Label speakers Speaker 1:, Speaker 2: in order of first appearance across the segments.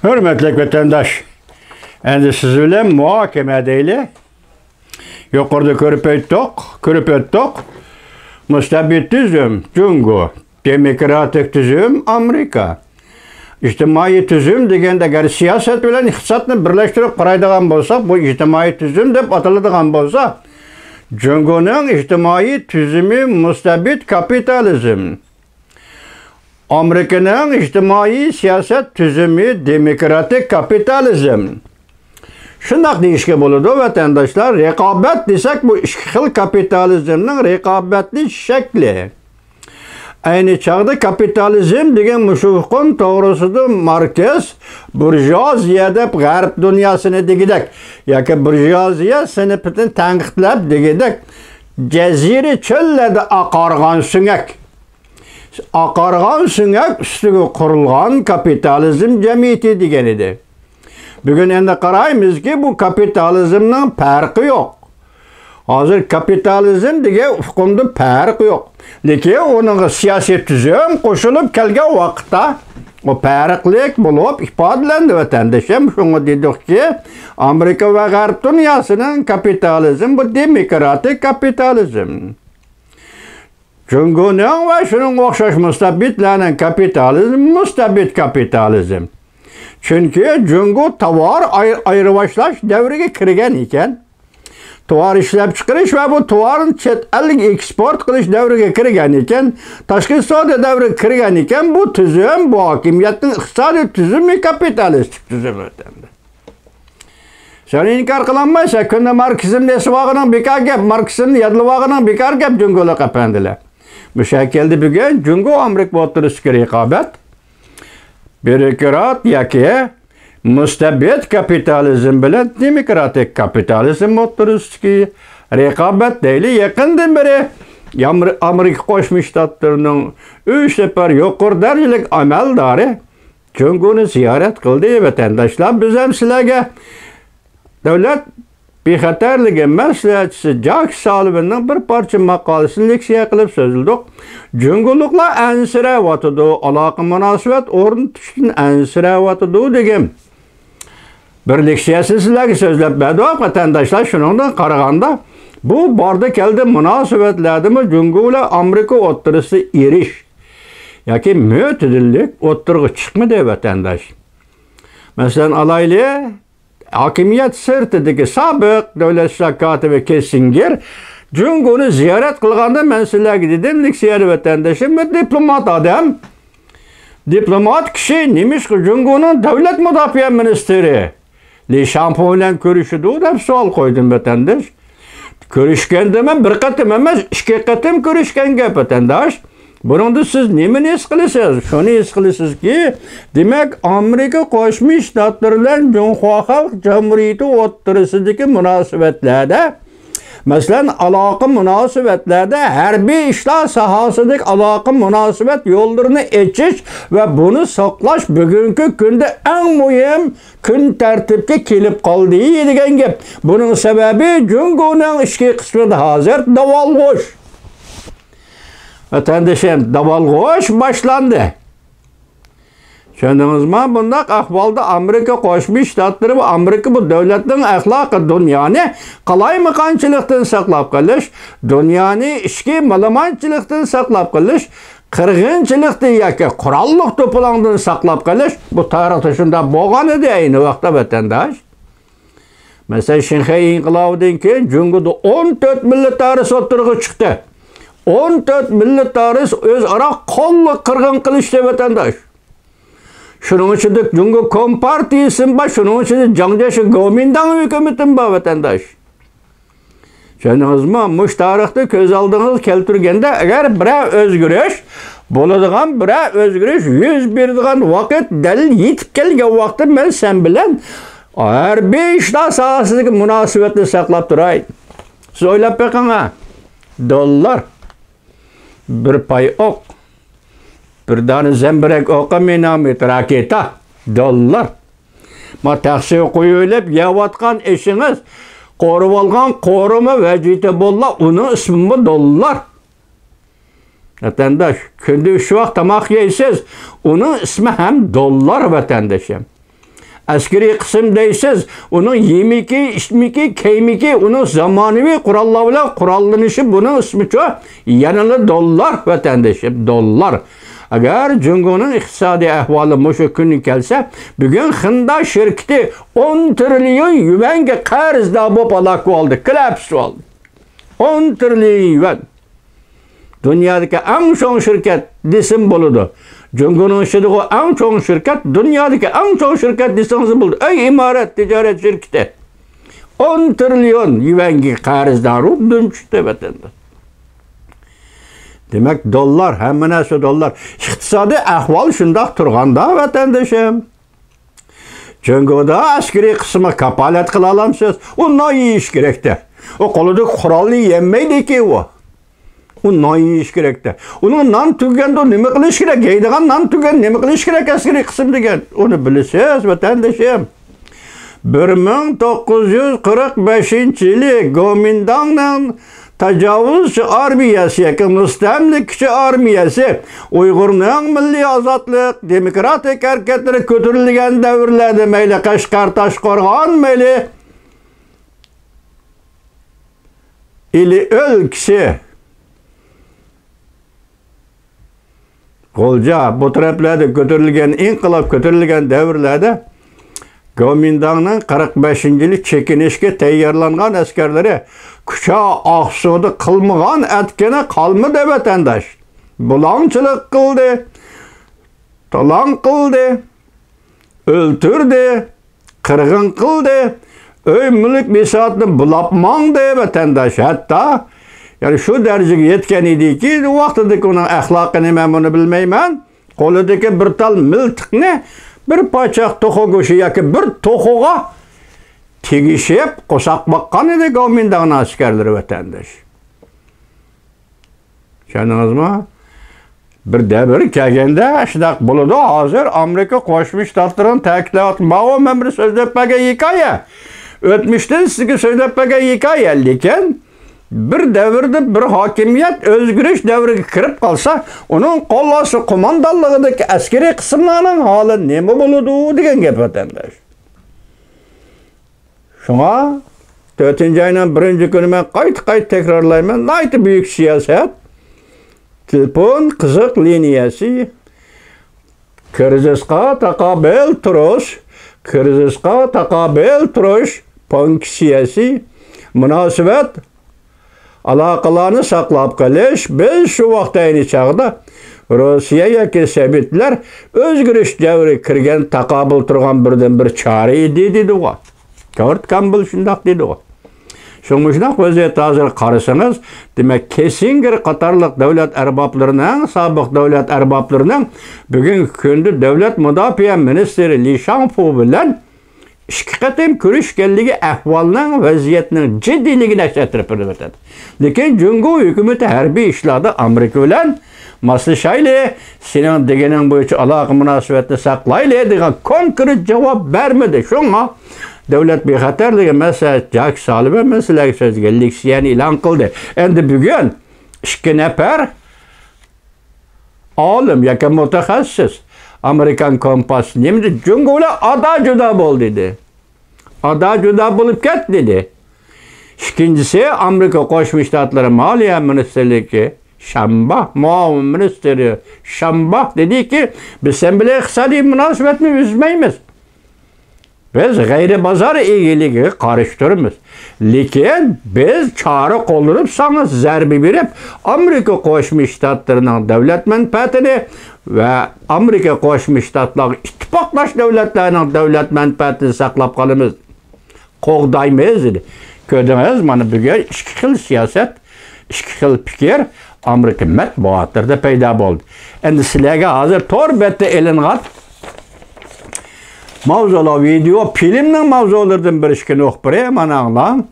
Speaker 1: Hürmetli vatandaş, endi siz bilen muhakeme edeyle. Yukarıda körüp öttük. Müstabit tüzüm, Cungo. Demokratik tüzüm, Amerika. İçtimai tüzüm degende eğer siyaset bilen iktisatını birleştirip qaraydigan bolsa, bu içtimai tüzüm dep atıldığan bolsa, Cungo'nun içtimai tüzümü müstabit kapitalizm. Amerika'nın içtimai siyaset tüzümü demokratik kapitalizm. Şundak deyişke boludu vatandaşlar, rekabet desek bu iki xil kapitalizmnin rekabetli şekli. Aynı çağda kapitalizm degen müşuhkun doğrusudur Markes, burjuaziya dep garip dünyasını degidek. Yaki burjuaziya sınıfını tanqidlab degidek. Ceziri çöllerde aqargan süngek. Aqargan süngek üstüge kurulgan kapitalizm cemiyeti degen idi. Bugün endi qaraymiz ki bu kapitalizmnin farkı yok. Hazır kapitalizm degen ufqunda farkı yok. Lekin onun siyasi tüzüm qoşulup kelgen vaqtda o farqlik bulup ifadelendi vatandaşım. Şunu dedik ki Amerika ve Garp dünyasının kapitalizm bu demokratik kapitalizm. Cungo'nun ve şunun okşaş müstabitlerinin kapitalizm müstabit kapitalizm. Çünkü Cungo tovar ayrıvaşlaş devrige kirgen iken tovar işlep çıkarış ve bu tovarın chet ellik eksport kılış devrige kirgen iken taşkı savdo devrige kirgen iken bu tüzüm bu hakimiyetin iktisadi tüzümü kapitalistik tüzüm ötemdi. Sen inkar kılanmaysa künde Marksizm nesivağının bekar gep, Marksizm yadlıvağının bekar gep Cungo'la kapandılar. Müşekildi bugün Cungo Amerika oturuşki rekabet bürokrat yaki müstabit kapitalizm bilen demokratik kapitalizm oturuşki rekabet deyli yakından beri Amerika Koşmuş Ştatlarının 3 sefer yuqur derecelik ameldari Cungo'nu ziyaret kıldı vatandaşlar. Biz hem sizlerge devlet bexatarligi maslahatchisi Jack Sullivan'ın bir parça makalesini leksiya qilib sözüldük. Cunguluklar ansiravatıdı, alaqa münasibet orun tutuşun ansiravatıdı degem. Bir leksiyası sizlerge sözlep berdi vatandaşlar şunundan qaraganda bu barda keldi münasibetlerdi Cungo ile Amerika oturысы eriş. Yaki mötedillik oturgu çıkmadı vatandaş. Mesela alaylı hakimiyet sırtidagi sobiq davlat ishlar kotibi Kissinger Cungo'nu ziyorat qilganda men sizlarga dedim, leksiyada vatandoshim bir diplomat odam. Diplomat kishi nemishqa Cungo'ning davlat mudofaa ministri Li Shampo bilan ko'rishdi deb savol qo'ydim vatandosh. Ko'rishganda men bir qatim emas, 2 qatim ko'rishgan gap vatandosh. Buningda siz nimani his qilasiz? Shuni his qilasizki, demak Amerika Qo'shma Shtatlar bilan Cungo Xalq Jamhuriyati o'rtasidagi munosabatlarda, masalan, aloqa munosabatlarda harbiy ishlar sohasidagi aloqa munosabat yo'llarini echish va buni saqlash bugungi kunda eng muhim kun tartibga kelib qoldi degan gap. Buning sababi Cungo'ning ichki qismida hozir davolg'ush. Vatandaşım davalg'ush başlandı. Tushundingizmi? Bundaq ahvolda Amerika Qo'shma Shtatlari va Amerika bu davlatning axloqi dunyoni qalaymiqanchilikdan saqlab qolish, dunyoni ichki malamanchilikdan saqlab qolish, qirg'inchilikdan yoki qurolliq to'polondan saqlab qolish bu tarixda shunda bo'lgan edi ayni vaqtda vatandosh. Masalan, Shanxay inqilobidan keyin Cungo'da 14 millatari o'tirg'i chiqdi. 14 millatari o'zaro qonli qirg'in qilishdi vatandosh. Shuning uchun Cungo Kompartiyasi va shuning uchun Jiang Zemin Kuomintang hukumati bor vatandosh. Tushundingizmi? Mush tarixda ko'z oldingizga keltirganda agar biror o'zgarish bo'ladigan, biror o'zgarish yuz beradigan vaqt dalil yetib kelgan vaqtda men sen bilan harbiy ishlar sohasidagi munosabatni saqlab turay. Siz o'ylab boqing, dollar bir pay o'q, bir dona zambirak o'qa minomet raketa dollar. Ma taxsiga qo'yib yeyotgan ishingiz, qo'rib olgan qo'rimi vaziyati bo'lsa, uning ismi dollar. Vatandaş, kunda 3 vaqt tomoq yeysiz, uning ismi ham dollar vatandaşım. Askeri kısım deysiz, onun yemiki, içmiki, keymiki, onun zamanıvi kurallarıyla kurallanışı bunun ismi çok. Yanılı dollar vatandaşım, dollar. Eğer Cungo'nun iktisadi ahvalı muşu günü gelse, bugün Hında şirketi 10 trilyon yuvenki qarzda bu palakı oldu, klaps oldu. 10 trilyon yuven. Dünyadaki en çok şirket desin buludu. Cungo'nun şirketi en çok şirket, dünyadaki en çok şirket desiniz buldu. Ey imaret, ticaret şirketi. 10 trilyon yuvenki qarzda dönüştü vatandaş. Demek dollar, hemen nasıl dollar. İktisadi ahval şundak turganda vatandaşım. Cungo'da askeri kısmı kapalet kılalamsız. O ne iş gerekti? O koludaki kurallı yenmeydi ki o. O ne iş gerekti? Onun nan tügende ne mi kılış gerek? Yeydiğen nan tügen ne mi kılış gerek askeri kısım degen? Onu bilesiz vatandaşım. 1945 yılı Gomindan'ın tecavüzçü armiyası, müstemlikçi armiyası, Uygur'un milli azatlık, demokratik hareketleri kötürülgen devirlerde meyle Kaşgar, Taşkorgan meyle ili ülkesi Golca bu taraflarda kötürülgen, inkılap kötürülgen devirlerde Gomindan'ın 45. yılı çekinişke tayyorlangan askerleri Kuşa ahsudu kılmıgan etkene kalmadı vatandaş. Bulançılık kıldı, talan kıldı, öldürdü, kırgın kıldı, öy mülk misatını bulapmandı vatandaş. Hatta yani şu dereceye yetken idi ki o vaxtadaki onun ahlakını ben bunu bilmeymen. Koludaki bir tal miltikni bir paçak toxu goşu yaki bir toxuğa tegişip qo'saq bakkan edi Gomindan askerleri vatandaş. Şanınızmı? Bir devir kelgende şundak buludu. Hazır Amerika Qo'shma Shtatlarının ta'kidlayotgan ma'lum men bir so'zlab hikoya. O'tmishdan sizga so'zlab hikoya, lekin bir devirde bir hakimiyet özgürlüş devriga kirib qolsa, onun qo'llasi qo'mondonligidagi askeri qismlarning holi nima bo'ladi degan gap vatandaş. Şuna 4. ayının 1. günü ben qayt tekrarlayman. Naytı büyük siyaset. Telefon kızık liniyası. Krizisqa taqabil turuş. Krizisqa taqabil turuş. Ponksiyasi. Münasibet. Alaqalarını saqlab qilish. Biz şu vaqtayni chaqda Rossiya yoki Sovetlar o'zgarish davri kirgan taqabil turgan birdan bir chora edi dedi o. Kurt Campbell şundak dedi o. Şunmuşdak vaziyet hazır qarısanız, demek Kissinger qatarlıq devlet erbaplarının, sabık devlet erbaplarının bugün kündü devlet müdafiə ministeri Li Shangfu bilen iki qatim görüşkenligi ahvalının vaziyetinin ciddiligini aksatırıp ödübetedi. Lekin Cungo hükümeti harbiy işlarda Amerika bilen maslashayli, senin degenin boyunca alaqı münasibetini saqlayli degan konkret cevap vermedi. Şuna devlet bexatarligi mesela Jack Sullivan mesela sözgelliksiyeni ilan kıldı. Endi bugün iki nefer olim yoki mutaxassis Amerikan kompas nemdi Cungo'la ada juda bol dedi. Ada juda bolup ket dedi. İkincisi Amerika Qo'shma Shtatlar Moliya Ministerligi Shambah muavin ministeri Shambah dedi ki biz sen bile iqtisodiy munosabatni üzmeymiz. Biz gayri bazar ilgili karıştırırız. Lekin biz çare kollanıp sana zerbi verip Amerika Qo'shma Shtatlarının devlet menfaatini ve Amerika Qo'shma Shtatlar ittifaqlaş devletlerinin devlet menfaatini saqlab qolamiz. Qo'g'daymiz dedi. Gördünüz mana bugün iki xil siyaset, iki xil fikir Amerika matbuotlarida paydo bo'ldi. Endi sizlarga hozir tor betda elingan mavzular video filmning mavzularidan bir ishkini o'qib beray, mana anglang.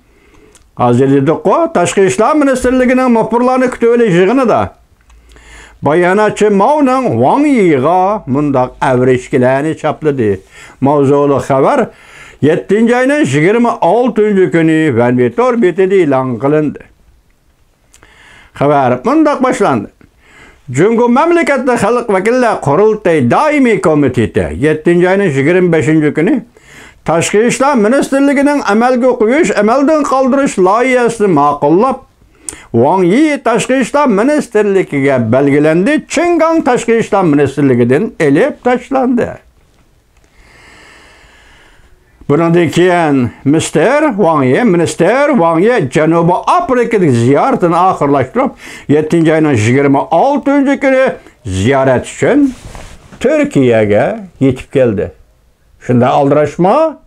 Speaker 1: Hozir dedik-ku, Tashqi ishlar ministrligining muxbirlarni kutib yig'inida bayonotchi Mao'ning Wang Yiga mundaq avrishkilarni chapladi. Mavzuli xabar 7. ayının 26. günü Vanvitor betida e'lon qilindi. Xabar mundaq boshlandı. Cungo Memleketli Xalq Vakillar Qurultay Daimi Komiteti 7. ayının 25. günü Tashqi ishlar ministrligining amalga qo'yish, amaldan qoldirish loyihasini ma'qullab, Wang Yi tashqi ishlar ministrligiga belgilandi, Qinghang tashqi ishlar ministrligidan elib tashlandi. Bundan keyin minister Wang Yi Janubiy Afrikadagi ziyoratini oxirlashtirib, 7-oyning 26-kuni ziyorat uchun Turkiyaga yetib keldi. Shunda aldirashma,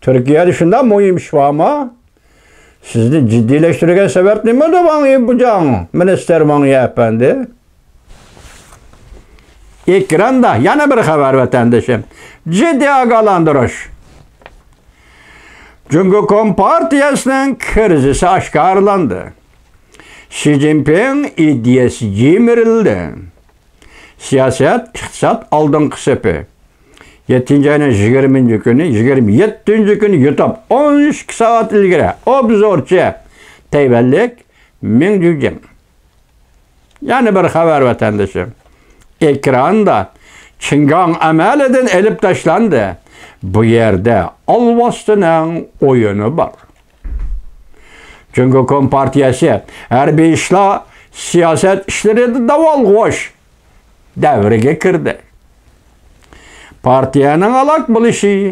Speaker 1: Turkiyada shunda muhim ish bormi? Sizni jiddiyleştirgan sebep nimada Wang Yi bucan? Minister Wang Yi efendi. Ekranda yana bir haber vatandaşım. Ciddi agalandırış. Cumhuriyet Kompartiyasının krizisi aşkarlandı. Xi Jinping ideyası yemirildi. Siyaset, iktisat aldınqı sepi. 7-ayının 20. günü, 27. günü YouTube 13 saat ilgiri obzorchi tayvanlik Ming Jujing. Yani bir haber vatandaşım. Ekranda Qinghang amalidan elib taşlandı. Bu yerde Alvastı'nın oyunu var. Çünkü Kompartiyası harbiy ishlar, siyaset işleri daval qo'sh davriga kirdi. Partiyanın alak buluşu,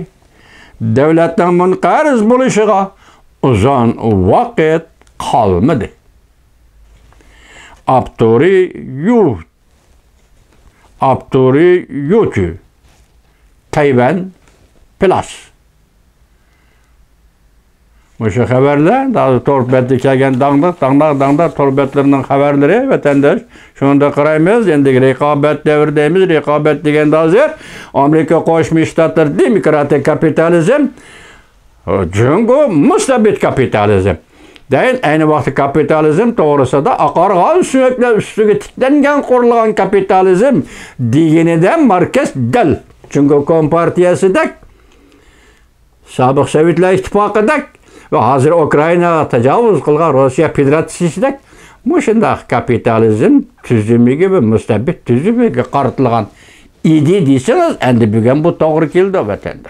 Speaker 1: devletten munqariz buluşuğa uzun vakit kalmadı. Abduri YouTube, Tayvan Plus. Şu haberler, daha torbetli kelgen dağlar torbetlerinin haberleri vatandaş. Şunda qaraymiz, endi rekabet devirdeymiz, rekabet degen hazır. Amerika Qo'shma Shtatlar demokratik kapitalizm, Jungo mustabid kapitalizm. Deyin, aynı vaqtda kapitalizm to'g'risida aqarg'on suyaklar ustiga tiklangan qurilgan kapitalizm degenidan markaz dal. Chunki Kompartiyasida, Sobiq Sovetlar Ittifoqida ve hazır Ukraynaga tajovuz qilgan Rossiya Federatsiyasida mushundaq kapitalizm tuzumi gibi mustabid tuzumiga qaratilgan ide desangiz, endi bugun bu to'g'ri keldi vatanda.